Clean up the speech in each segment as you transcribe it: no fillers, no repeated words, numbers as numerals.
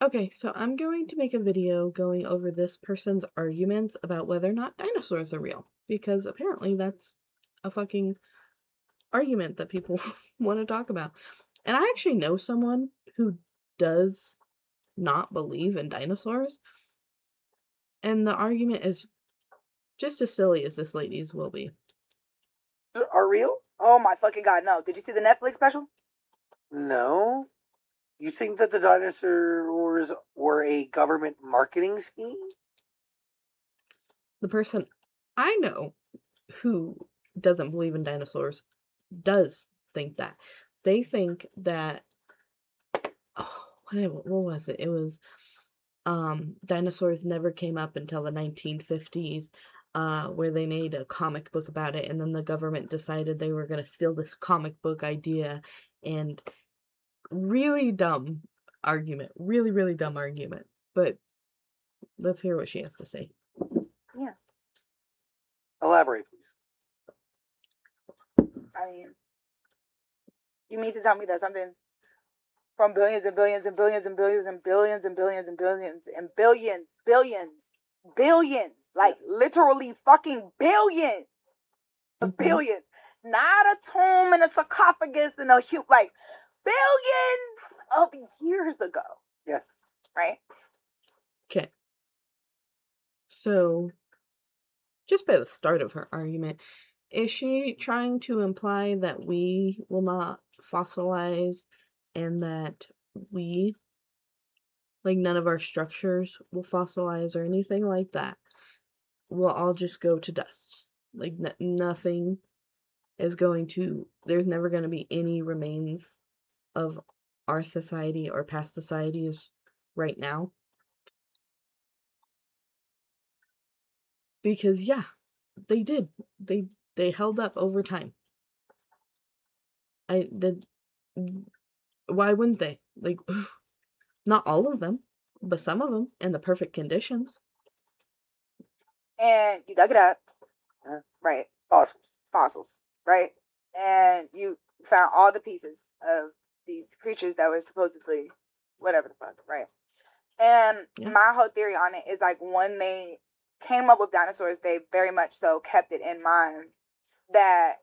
Okay, so I'm going to make a video going over this person's arguments about whether or not dinosaurs are real, because apparently that's a fucking argument that people want to talk about. And I actually know someone who does not believe in dinosaurs, and the argument is just as silly as this lady's will be. Are real? Oh my fucking god, no. Did you see the Netflix special? No. You think that the dinosaurs were a government marketing scheme? The person I know who doesn't believe in dinosaurs does think that. They think that, oh, what was it? It was dinosaurs never came up until the 1950s, where they made a comic book about it, and then the government decided they were going to steal this comic book idea, and really dumb argument. Really, really dumb argument. But let's hear what she has to say. Yes. Elaborate, please. I mean, you mean to tell me that something from billions and billions and billions and billions and billions and billions and billions and billions, like literally fucking billions, a billion, not a tomb and a sarcophagus and a huge, like billions of years ago. Yes. Right? Okay. So, just by the start of her argument, is she trying to imply that we will not fossilize and that we, like, none of our structures will fossilize or anything like that? We'll all just go to dust. Like, nothing is going to, there's never going to be any remains of our society or past societies right now. Because, yeah, they did. They held up over time. Why wouldn't they? Like, not all of them, but some of them in the perfect conditions. And you dug it up, right? Fossils, right? And you found all the pieces of these creatures that were supposedly whatever the fuck, right? And my whole theory on it is like when they came up with dinosaurs, they very much so kept it in mind that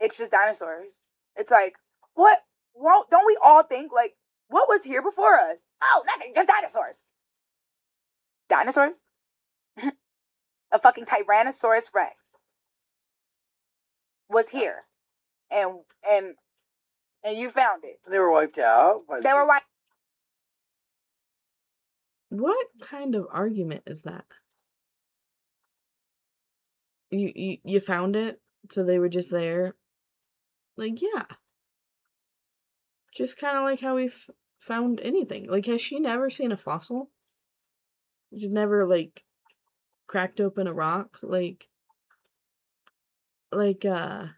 it's just dinosaurs. It's like, what? Well, don't we all think like, what was here before us? Oh, nothing, just dinosaurs. Dinosaurs? A fucking Tyrannosaurus Rex was here, and you found it. They were wiped out. They were wiped. What kind of argument is that? You found it, so they were just there? Like, yeah. Just kind of like how we've found anything. Like, has she never seen a fossil? She's never, like, cracked open a rock? Like, oh,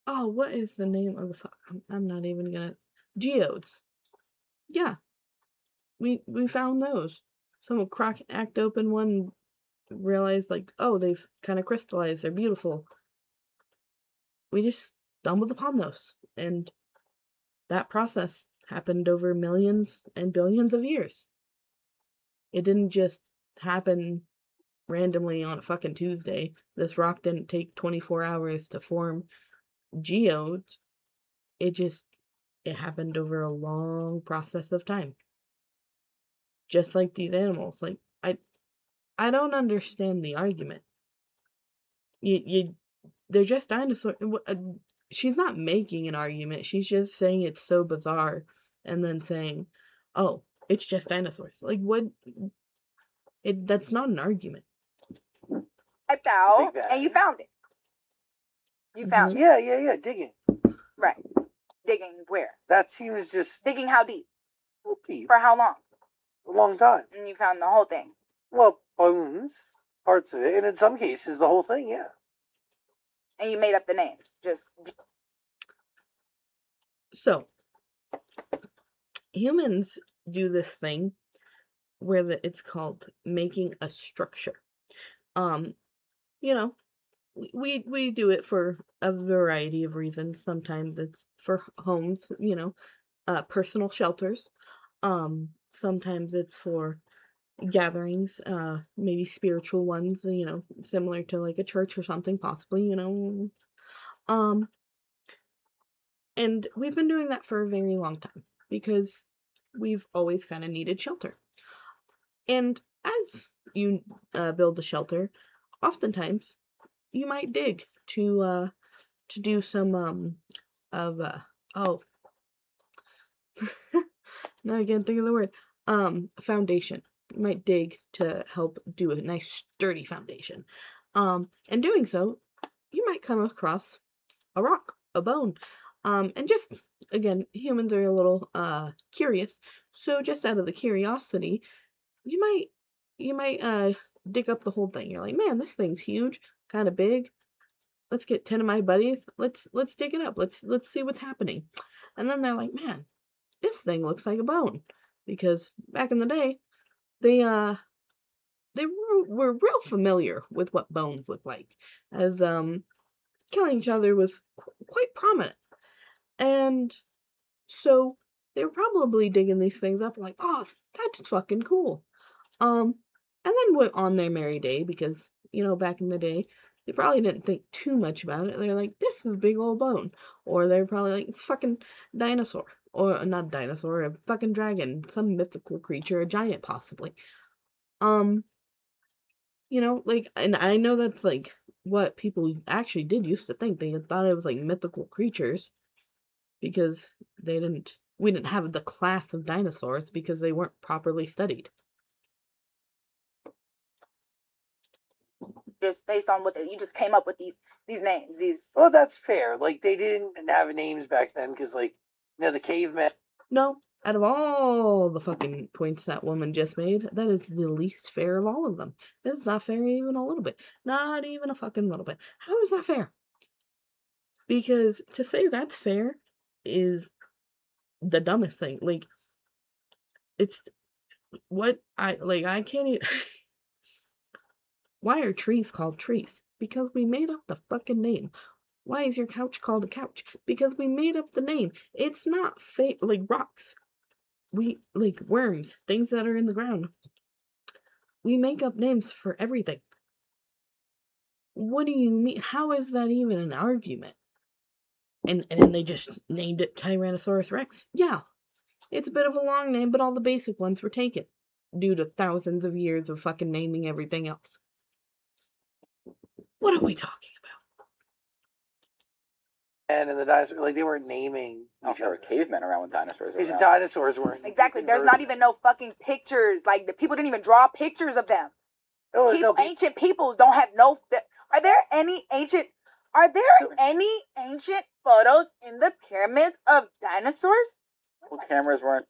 what is the name of the I'm not even gonna, geodes. Yeah. We found those. Someone cracked open one, realized, like, oh, they've kind of crystallized, they're beautiful. We just stumbled upon those, and that process happened over millions and billions of years. It didn't just happen randomly on a fucking Tuesday. This rock didn't take 24 hours to form geodes. It happened over a long process of time. Just like these animals. Like, I don't understand the argument. They're just dinosaurs. She's not making an argument. She's just saying it's so bizarre, and then saying, "Oh, it's just dinosaurs." Like, what? That's not an argument. Wiped out, and you found it. You found it. Yeah. Digging. Right. Digging where? That seems just digging how deep? Deep. For how long? A long time. And you found the whole thing. Well, bones, parts of it, and in some cases the whole thing, yeah. And you made up the names, just. So, humans do this thing where it's called making a structure. You know, we do it for a variety of reasons. Sometimes it's for homes, personal shelters. Sometimes it's for gatherings, maybe spiritual ones, similar to like a church or something, possibly, Um, and we've been doing that for a very long time because we've always kind of needed shelter. And as you build a shelter, oftentimes you might dig to do some of oh now I can't think of the word foundation. You might dig to help do a nice sturdy foundation. And doing so, you might come across a rock, a bone. And just again, humans are a little curious, so just out of the curiosity, you might dig up the whole thing. You're like, man, this thing's huge, kind of big. Let's get 10 of my buddies. Let's dig it up. Let's see what's happening. And then they're like, man, this thing looks like a bone, because back in the day, they were real familiar with what bones look like, as killing each other was quite prominent. And so they were probably digging these things up like, oh, that's fucking cool. And then went on their merry day because, back in the day, they probably didn't think too much about it. They're like, this is a big old bone. Or they're probably like, it's fucking dinosaur. Or not dinosaur, a fucking dragon, some mythical creature, a giant possibly. Like, and I know that's like what people actually did used to think. They thought it was like mythical creatures because we didn't have the class of dinosaurs because they weren't properly studied. Just based on what you just came up with these names. Well, that's fair. Like, they didn't have names back then because, like, the cavemen. No, out of all the fucking points that woman just made, that is the least fair of all of them. It's not fair even a little bit. Not even a fucking little bit. How is that fair? Because to say that's fair is the dumbest thing. Like, it's what I can't even. Why are trees called trees? Because we made up the fucking name. Why is your couch called a couch? Because we made up the name. It's not fake like rocks. We like worms, things that are in the ground. We make up names for everything. What do you mean? How is that even an argument? And they just named it Tyrannosaurus Rex. Yeah, it's a bit of a long name, but all the basic ones were taken due to thousands of years of fucking naming everything else. What are we talking about? And the dinosaurs, like, they weren't naming. There were cavemen around when dinosaurs were These around. dinosaurs weren't. Exactly. There's not even no fucking pictures. Like, the people didn't even draw pictures of them. Ancient peoples don't have no. Are there any ancient photos in the pyramids of dinosaurs? Well, cameras weren't.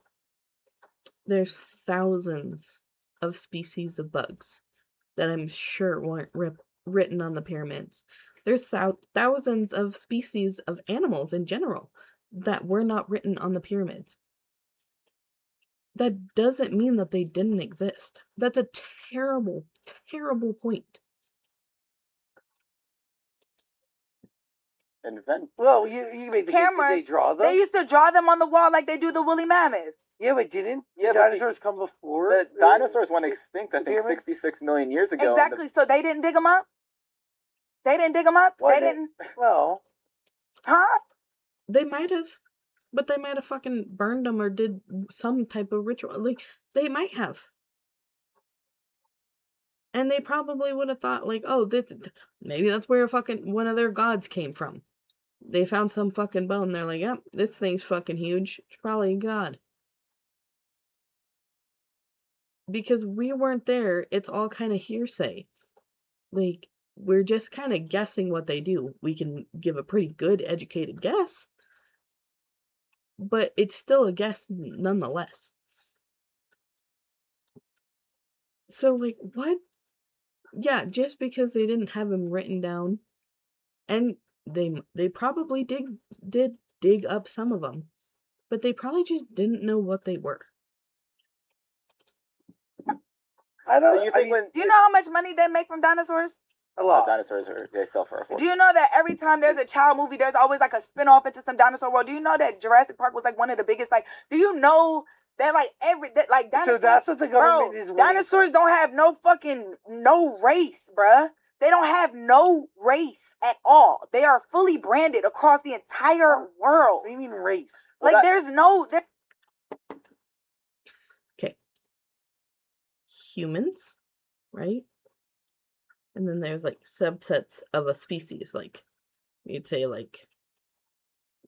There's thousands of species of bugs that I'm sure weren't written on the pyramids. There's thousands of species of animals in general that were not written on the pyramids. That doesn't mean that they didn't exist. That's a terrible, terrible point. And then, well, you made the case that they draw them. They used to draw them on the wall like they do the woolly mammoths. Yeah, but didn't the dinosaurs come before? The dinosaurs went extinct, I think, 66 million years ago. Exactly. So they didn't dig them up? They didn't dig them up? Well, they didn't. Well. Huh? They might have. But they might have fucking burned them or did some type of ritual. Like, they might have. And they probably would have thought, like, oh, maybe that's where fucking one of their gods came from. They found some fucking bone. They're like, yep, this thing's fucking huge. It's probably a god. Because we weren't there, it's all kind of hearsay. Like, we're just kind of guessing what they do. We can give a pretty good, educated guess. But it's still a guess nonetheless. So, like, what? Yeah, just because they didn't have them written down, and they probably did dig up some of them, but they probably just didn't know what they were. I don't. So do you know how much money they make from dinosaurs? A lot. Dinosaurs they sell for a fortune. Do you know that every time there's a child movie, there's always like a spin-off into some dinosaur world? Do you know that Jurassic Park was like one of the biggest? Like, do you know They're like dinosaurs. So that's what the government is winning. Dinosaurs don't have no race, bruh. They don't have no race at all. They are fully branded across the entire world. What do you mean race? Like there's no. Okay. Humans, right? And then there's like subsets of a species, like you'd say like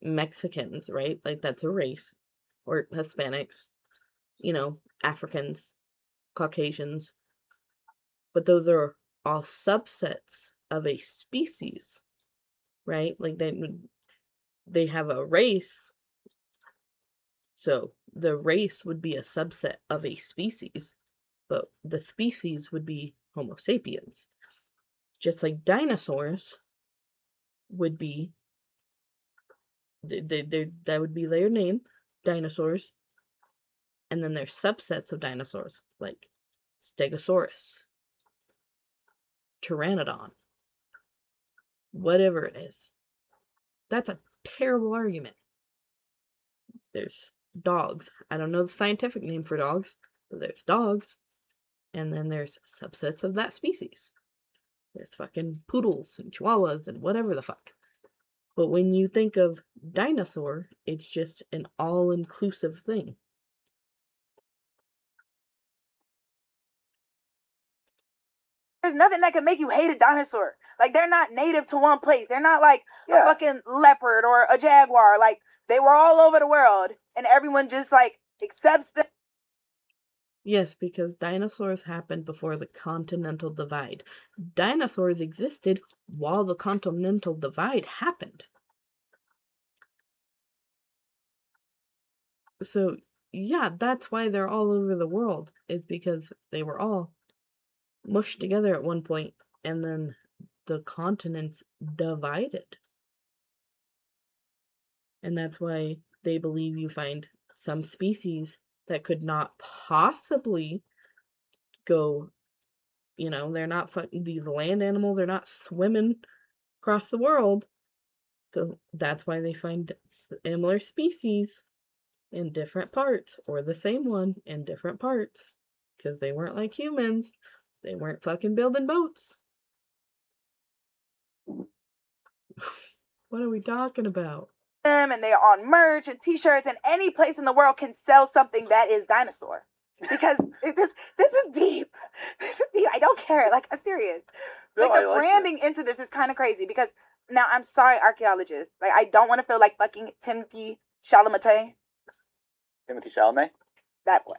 Mexicans, right? Like that's a race. Or Hispanics, Africans, Caucasians. But those are all subsets of a species, right? Like they have a race. So the race would be a subset of a species, but the species would be Homo sapiens. Just like dinosaurs would be, that would be their name, dinosaurs. And then there's subsets of dinosaurs, like Stegosaurus, Pteranodon, whatever it is. That's a terrible argument. There's dogs. I don't know the scientific name for dogs, but there's dogs. And then there's subsets of that species. There's fucking poodles and chihuahuas and whatever the fuck. But when you think of dinosaur, it's just an all-inclusive thing. There's nothing that can make you hate a dinosaur. Like they're not native to one place. They're not like a fucking leopard or a jaguar. Like they were all over the world, and everyone just like accepts them. Yes, because dinosaurs happened before the continental divide. Dinosaurs existed while the continental divide happened. So, yeah, that's why they're all over the world, is because they were all mushed together at one point, and then the continents divided. And that's why they believe you find some species that could not possibly go, they're not these land animals are not swimming across the world. So that's why they find similar species in different parts, or the same one in different parts, because they weren't like humans. They weren't fucking building boats. What are we talking about? And they're on merch and t-shirts, and any place in the world can sell something that is dinosaur. Because this is deep. This is deep. I don't care. Like, I'm serious. No, like the branding into this is kind of crazy, because now I'm sorry, archaeologists. Like, I don't want to feel like fucking Timothy Chalamet. That boy.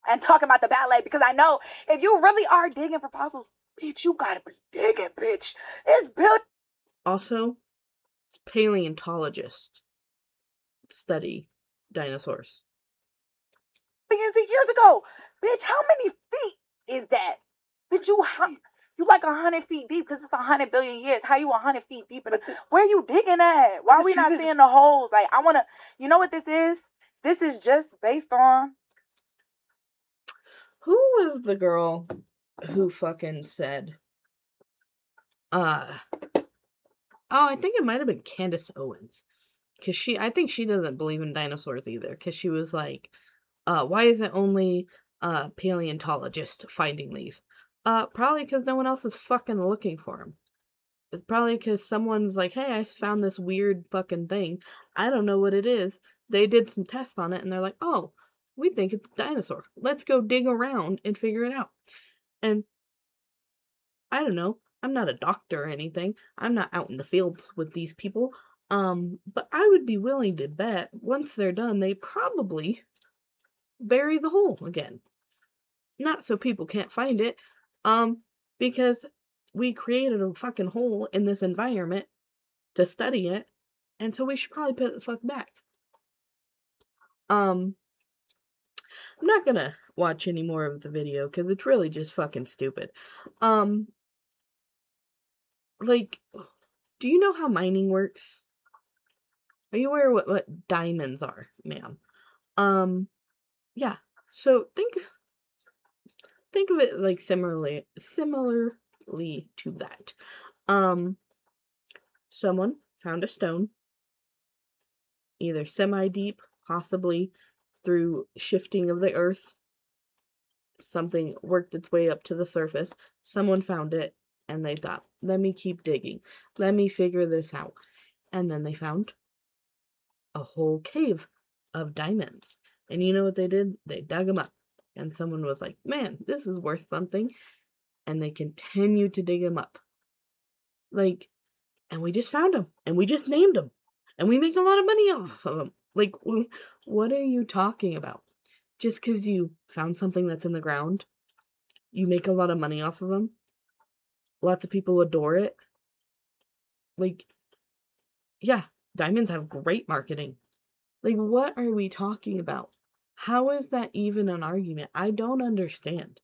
And talking about the ballet, because I know if you really are digging for fossils, bitch, you gotta be digging, bitch. It's built. Also, paleontologists study dinosaurs. Billions of years ago, bitch. How many feet is that? Bitch, you like 100 feet deep because it's 100 billion years. How you 100 feet deep? Where you digging at? Why are we not seeing the holes? Like, I wanna. You know what this is? This is just based on. Who was the girl who fucking said, I think it might have been Candace Owens. Because I think she doesn't believe in dinosaurs either. Because she was like, why is it only paleontologists finding these? Probably because no one else is fucking looking for them. It's probably because someone's like, hey, I found this weird fucking thing. I don't know what it is. They did some tests on it, and they're like, oh, we think it's a dinosaur. Let's go dig around and figure it out. And I don't know. I'm not a doctor or anything. I'm not out in the fields with these people. But I would be willing to bet once they're done, they probably bury the hole again. Not so people can't find it, because we created a fucking hole in this environment to study it, and so we should probably put it the fuck back. I'm not gonna watch any more of the video because it's really just fucking stupid. Like, do you know how mining works? Are you aware what diamonds are, ma'am? Yeah. So think of it like similarly to that. Someone found a stone, either semi-deep, possibly through shifting of the earth, something worked its way up to the surface. Someone found it, and they thought, let me keep digging. Let me figure this out. And then they found a whole cave of diamonds. And you know what they did? They dug them up. And someone was like, man, this is worth something. And they continued to dig them up. Like, and we just found them. And we just named them. And we make a lot of money off of them. Like, what are you talking about? Just because you found something that's in the ground, you make a lot of money off of them. Lots of people adore it. Like, yeah, diamonds have great marketing. Like, what are we talking about? How is that even an argument? I don't understand.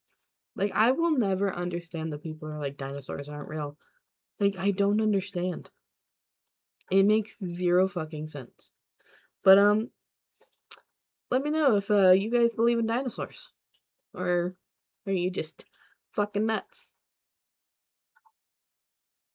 Like, I will never understand the people who are like, dinosaurs aren't real. Like, I don't understand. It makes zero fucking sense. But, let me know if, you guys believe in dinosaurs. Or are you just fucking nuts?